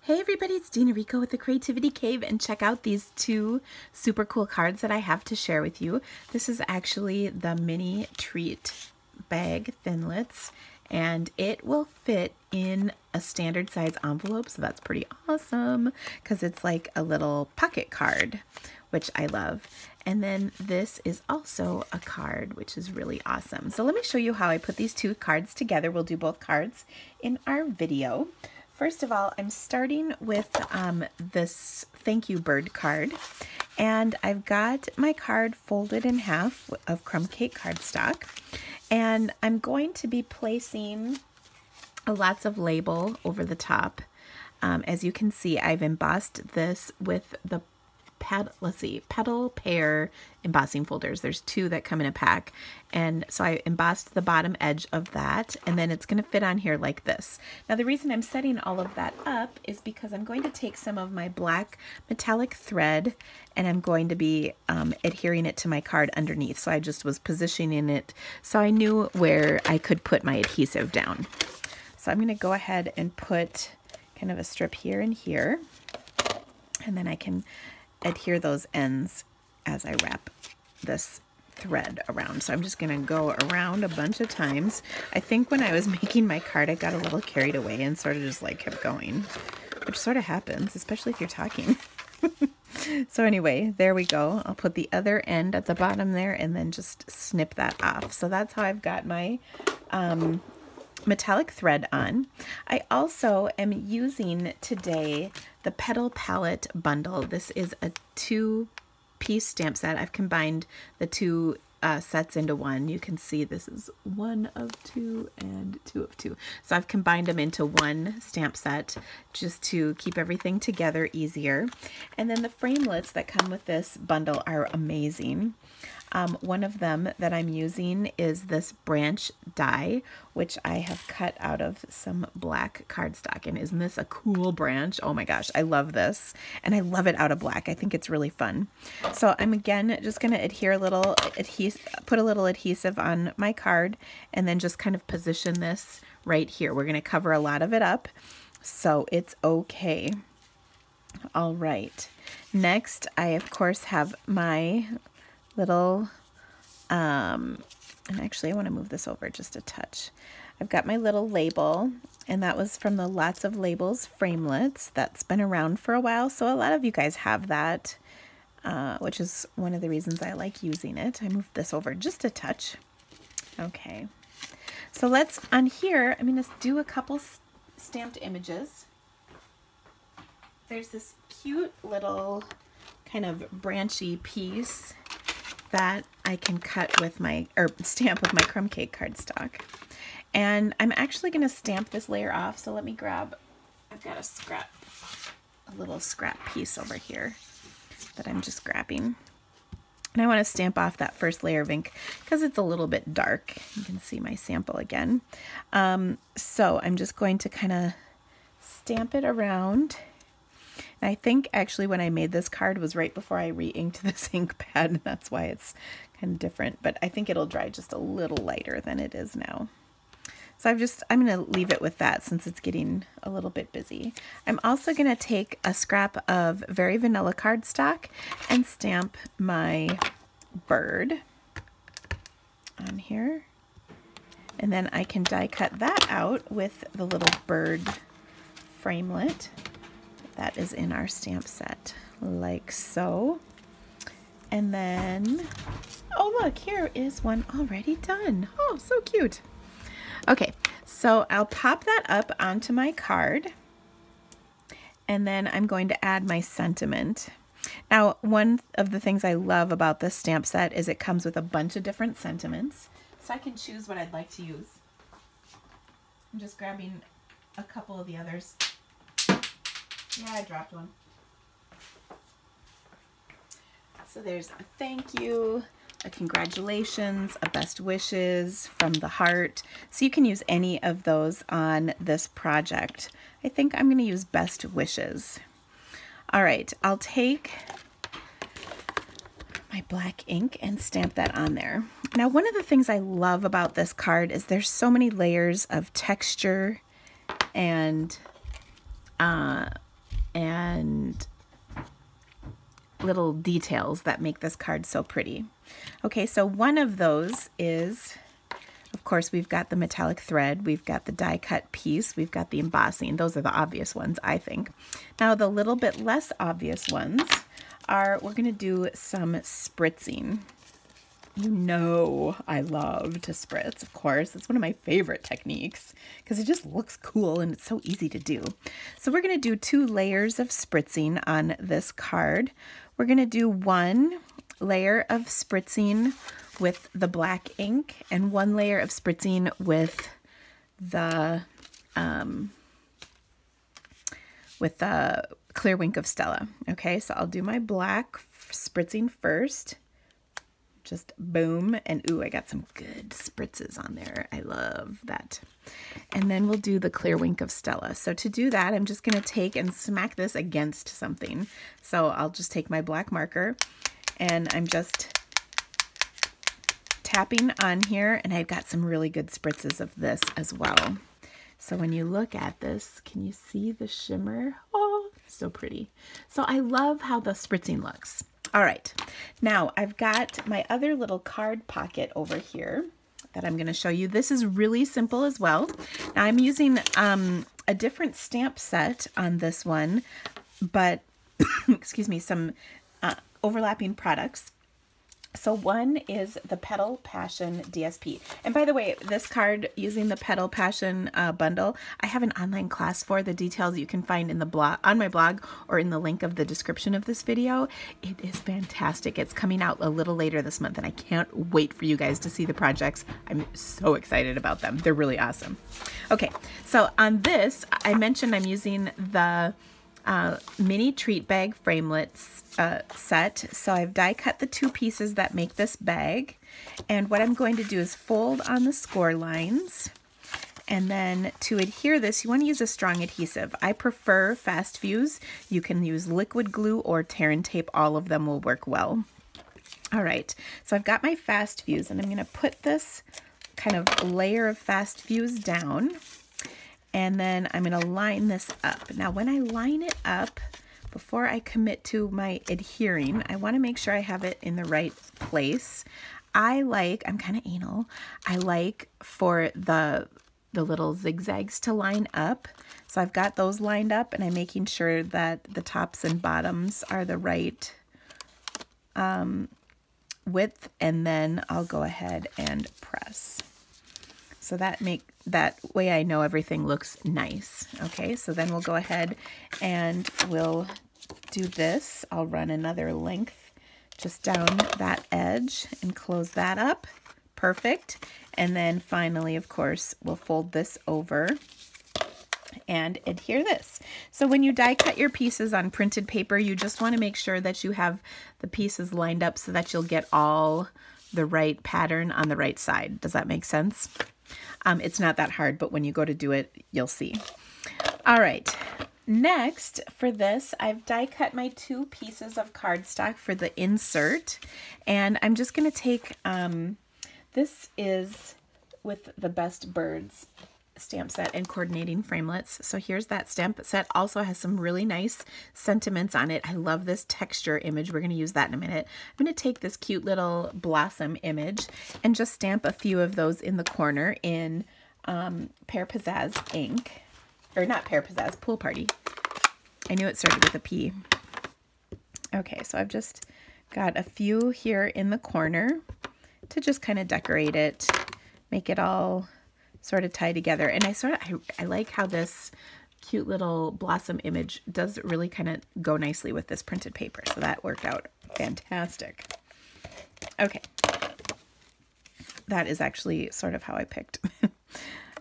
Hey everybody, it's Dina Rico with the Creativity Cave, and check out these two super cool cards that I have to share with you. This is actually the mini treat bag Thinlits, and it will fit in a standard size envelope, so that's pretty awesome because it's like a little pocket card, which I love. And then this is also a card, which is really awesome. So let me show you how I put these two cards together. We'll do both cards in our video. First of all, I'm starting with this thank you bird card, and I've got my card folded in half of crumb cake cardstock, and I'm going to be placing lots of label over the top. As you can see, I've embossed this with the Petal pair embossing folders. There's two that come in a pack, and so I embossed the bottom edge of that, and then it's going to fit on here like this. Now the reason I'm setting all of that up is because I'm going to take some of my black metallic thread and I'm going to be adhering it to my card underneath. So I just was positioning it so I knew where I could put my adhesive down. So I'm going to go ahead and put kind of a strip here and here, and then I can adhere those ends as I wrap this thread around. So I'm just going to go around a bunch of times. I think when I was making my card, I got a little carried away and sort of just like kept going, which sort of happens, especially if you're talking. So anyway, there we go. I'll put the other end at the bottom there and then just snip that off. So that's how I've got my metallic thread on. I also am using today the Petal palette bundle. This is a 2-piece stamp set. I've combined the two sets into one. You can see this is 1 of 2 and 2 of 2. So I've combined them into one stamp set just to keep everything together easier. And then the framelits that come with this bundle are amazing. One of them that I'm using is this branch die, which I have cut out of some black cardstock. And isn't this a cool branch? Oh my gosh, I love this. And I love it out of black. I think it's really fun. So I'm again just going to adhere a little put a little adhesive on my card, and then just kind of position this right here. We're going to cover a lot of it up, so it's okay. All right. Next, I of course have my little, and actually I want to move this over just a touch. I've got my little label, and that was from the Lots of Labels framelits. That's been around for a while, so a lot of you guys have that, which is one of the reasons I like using it. I moved this over just a touch. Okay, so let's, on here, I'm going to do a couple stamped images. There's this cute little kind of branchy piece that I can cut with my, or stamp with my crumb cake cardstock. And I'm actually going to stamp this layer off, so let me grab, I've got a little scrap piece over here that I'm just grabbing. And I want to stamp off that first layer of ink because it's a little bit dark. You can see my sample again. So I'm just going to kind of stamp it around. And I think actually when I made this card was right before I re-inked this ink pad, and that's why it's kind of different, but I think it'll dry just a little lighter than it is now. So I'm going to leave it with that since it's getting a little bit busy. I'm also going to take a scrap of very vanilla cardstock and stamp my bird on here. And then I can die cut that out with the little bird framelit that is in our stamp set, like so. And then, oh look, here is one already done. Oh, so cute. Okay, so I'll pop that up onto my card, and then I'm going to add my sentiment. Now, one of the things I love about this stamp set is it comes with a bunch of different sentiments, so I can choose what I'd like to use. I'm just grabbing a couple of the others. Yeah, I dropped one. So there's a thank you, a congratulations, a best wishes from the heart. So you can use any of those on this project. I think I'm going to use best wishes. All right, I'll take my black ink and stamp that on there. Now, one of the things I love about this card is there's so many layers of texture and and little details that make this card so pretty. Okay, so one of those is, of course, we've got the metallic thread, we've got the die cut piece, we've got the embossing. Those are the obvious ones, I think. Now the little bit less obvious ones are, we're gonna do some spritzing. You know I love to spritz, of course. It's one of my favorite techniques because it just looks cool and it's so easy to do. So we're going to do 2 layers of spritzing on this card. We're going to do 1 layer of spritzing with the black ink and 1 layer of spritzing with the clear wink of Stella. Okay, so I'll do my black spritzing first. Just boom, and ooh, I got some good spritzes on there. I love that. And then we'll do the clear wink of Stella. So to do that, I'm just going to take and smack this against something. So I'll just take my black marker and I'm just tapping on here, and I've got some really good spritzes of this as well. So when you look at this, can you see the shimmer? Oh, so pretty. So I love how the spritzing looks. All right, now I've got my other little card pocket over here that I'm going to show you. This is really simple as well. Now I'm using a different stamp set on this one, but excuse me, some overlapping products. So one is the Petal Passion DSP. And by the way, this card using the Petal Passion bundle, I have an online class for. The details you can find in the blog, on my blog, or in the link of the description of this video. It is fantastic. It's coming out a little later this month and I can't wait for you guys to see the projects. I'm so excited about them. They're really awesome. Okay, so on this, I mentioned I'm using the mini treat bag framelits set. So I've die cut the 2 pieces that make this bag, and what I'm going to do is fold on the score lines, and then to adhere this you want to use a strong adhesive. I prefer fast fuse. You can use liquid glue or tear and tape. All of them will work well. All right, so I've got my fast fuse and I'm going to put this kind of layer of fast fuse down. And then I'm going to line this up. Now, when I line it up, before I commit to my adhering, I want to make sure I have it in the right place. I'm kind of anal. I like for the little zigzags to line up. So I've got those lined up and I'm making sure that the tops and bottoms are the right width. And then I'll go ahead and press. So that way I know everything looks nice. Okay, so then we'll go ahead and we'll do this. I'll run another length just down that edge and close that up. Perfect. And then finally, of course, we'll fold this over and adhere this. So when you die cut your pieces on printed paper, you just want to make sure that you have the pieces lined up so that you'll get all the right pattern on the right side. Does that make sense? It's not that hard, but when you go to do it, you'll see. All right, next for this, I've die cut my 2 pieces of cardstock for the insert, and I'm just going to take, this is with the Best Birds stamp set and coordinating framelits. So here's that stamp set. Also has some really nice sentiments on it. I love this texture image. We're going to use that in a minute. I'm going to take this cute little blossom image and just stamp a few of those in the corner in Pear Pizzazz ink. Or not Pear Pizzazz, Pool Party. I knew it started with a P. Okay, so I've just got a few here in the corner to just kind of decorate it, make it all sort of tie together. And I like how this cute little blossom image does really kind of go nicely with this printed paper. So that worked out fantastic. Okay. That is actually sort of how I picked.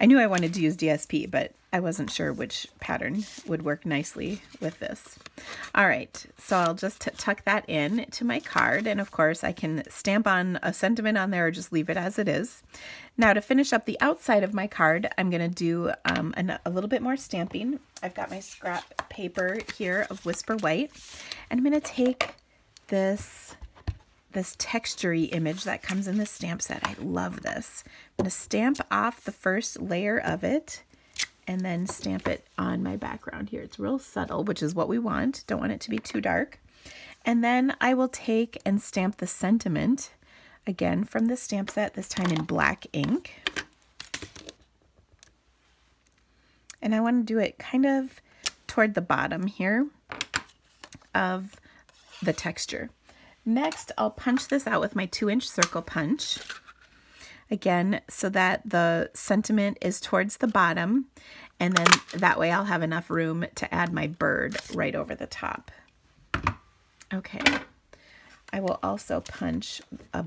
I knew I wanted to use DSP, but I wasn't sure which pattern would work nicely with this. All right, so I'll just tuck that in to my card, and of course I can stamp on a sentiment on there or just leave it as it is. Now to finish up the outside of my card, I'm going to do a little bit more stamping. I've got my scrap paper here of Whisper White, and I'm going to take this texture-y image that comes in the stamp set. I love this. I'm going to stamp off the first layer of it, and then stamp it on my background here. It's real subtle, which is what we want. Don't want it to be too dark. And then I will take and stamp the sentiment, again from the stamp set, this time in black ink. And I want to do it kind of toward the bottom here of the texture. Next, I'll punch this out with my 2-inch circle punch. Again, so that the sentiment is towards the bottom, and then that way I'll have enough room to add my bird right over the top. Okay, I will also punch a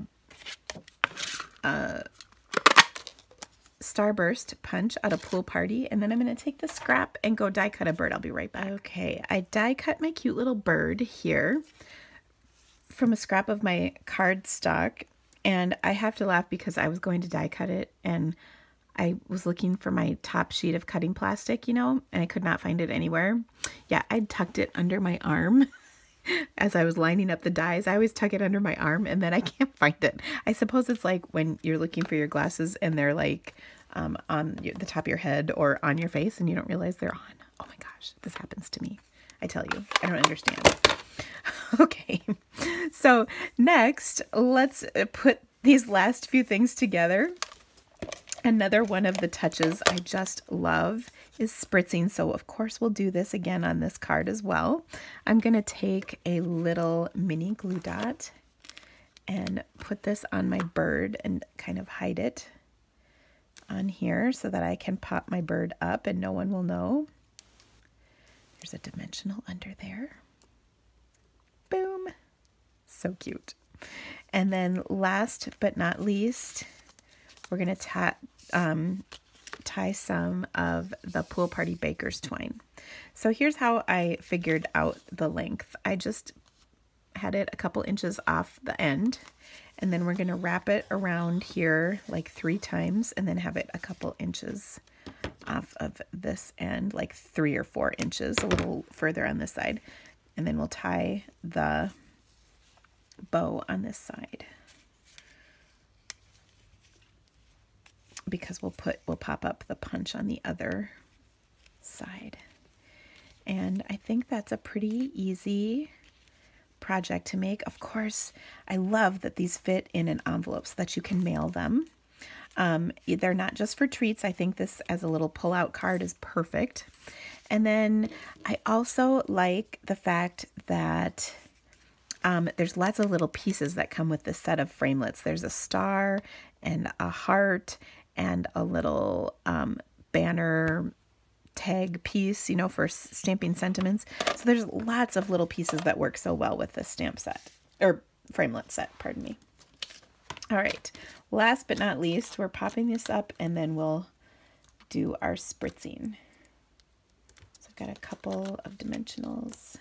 starburst punch out of Pool Party, and then I'm going to take the scrap and go die cut a bird. I'll be right back. Okay, I die cut my cute little bird here from a scrap of my cardstock, and I have to laugh because I was going to die cut it, and I was looking for my top sheet of cutting plastic, you know, and I could not find it anywhere. Yeah, I tucked it under my arm. As I was lining up the dies, I always tuck it under my arm, and then I can't find it. I suppose it's like when you're looking for your glasses and they're like on the top of your head or on your face and you don't realize they're on. Oh my gosh, this happens to me. I tell you, I don't understand. Okay, so next, let's put these last few things together. Another one of the touches I just love is spritzing. So of course we'll do this again on this card as well. I'm going to take a little mini glue dot and put this on my bird and kind of hide it on here so that I can pop my bird up and no one will know. There's a dimensional under there. Boom. So cute. And then last but not least, we're going to tie some of the Pool Party Baker's twine. So here's how I figured out the length. I just had it a couple inches off the end, and then we're going to wrap it around here like 3 times and then have it a couple inches off of this end, like 3 or 4 inches, a little further on this side. And then we'll tie the bow on this side, because we'll pop up the punch on the other side. And I think that's a pretty easy project to make. Of course, I love that these fit in an envelope so that you can mail them. They're not just for treats. I think this as a little pull-out card is perfect. And then I also like the fact that there's lots of little pieces that come with this set of framelits. There's a star and a heart and a little banner tag piece, you know, for stamping sentiments. So there's lots of little pieces that work so well with this stamp set, or framelit set, pardon me. All right, last but not least, we're popping this up and then we'll do our spritzing. So I've got a couple of dimensionals.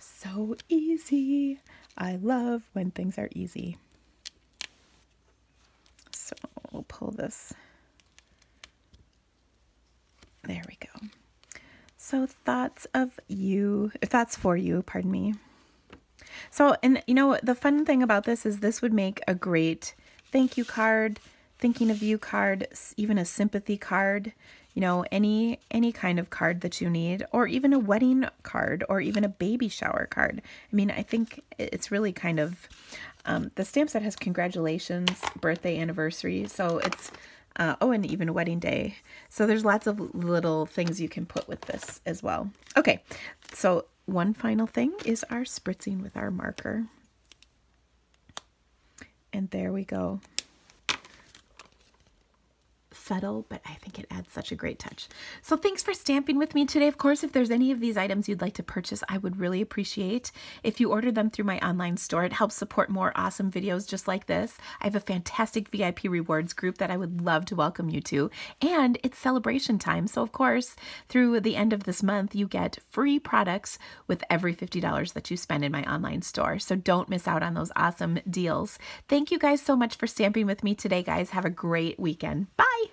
So easy. I love when things are easy. So we'll pull this. There we go. So thoughts for you, pardon me. So, and you know, the fun thing about this is this would make a great thank you card, thinking of you card, even a sympathy card, you know, any kind of card that you need, or even a wedding card, or even a baby shower card. I mean, I think it's really kind of, the stamp set has congratulations, birthday, anniversary, so it's, oh, and even a wedding day. So there's lots of little things you can put with this as well. Okay, so one final thing is our spritzing with our marker. And there we go. Subtle, but I think it adds such a great touch. So thanks for stamping with me today. Of course, if there's any of these items you'd like to purchase, I would really appreciate if you order them through my online store. It helps support more awesome videos just like this. I have a fantastic VIP rewards group that I would love to welcome you to, and it's celebration time. So of course, through the end of this month, you get free products with every $50 that you spend in my online store. So don't miss out on those awesome deals. Thank you guys so much for stamping with me today, guys. Have a great weekend. Bye.